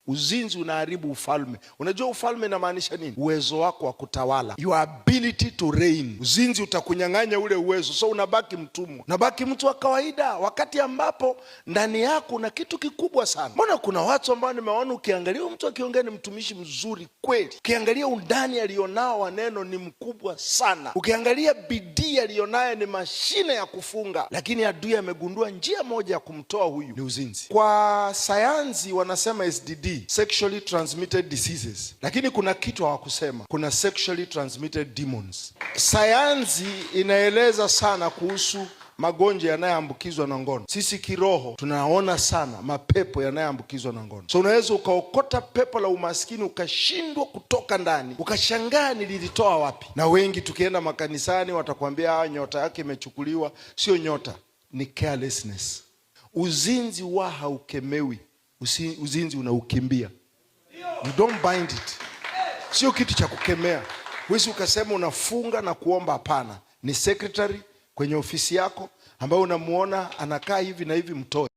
Uzinzi unaharibu ufalme. Unajua ufalme inamaanisha nini? Uwezo wako wa kutawala, your ability to reign. Uzinzi utakunyang'anya ule uwezo, so unabaki mtumwa, unabaki mtu wa kawaida, wakati ambapo ndani yako una kitu kikubwa sana. Mbona kuna watu ambao nimeona, ukiangalia mtu akiongea ni mtumishi mzuri kweli, ukiangalia undani alionao wa neno ni mkubwa sana, ukiangalia bidii alionayo ni mashine ya kufunga, lakini adui amegundua njia moja ya kumtoa huyu, ni uzinzi. Kwa sayansi wanasema STD, sexually transmitted diseases, lakini kuna kitu hawakusema, kuna sexually transmitted demons. Sayansi inaeleza sana kuhusu magonjwa yanayoambukizwa na ngono. Sisi kiroho tunaona sana mapepo yanayoambukizwa na ngono. So unaweza ukaokota pepo la umaskini ukashindwa kutoka ndani, ukashangaa nililitoa wapi. Na wengi tukienda makanisani watakwambia nyota yake imechukuliwa. Sio nyota, ni carelessness. Uzinzi wa haukemewi, uzinzi unaukimbia. You don't bind it. Sio kitu cha kukemea. Huwezi ukasema unafunga na kuomba, hapana. Ni secretary kwenye ofisi yako ambayo unamuona anakaa hivi na hivi, mtoe.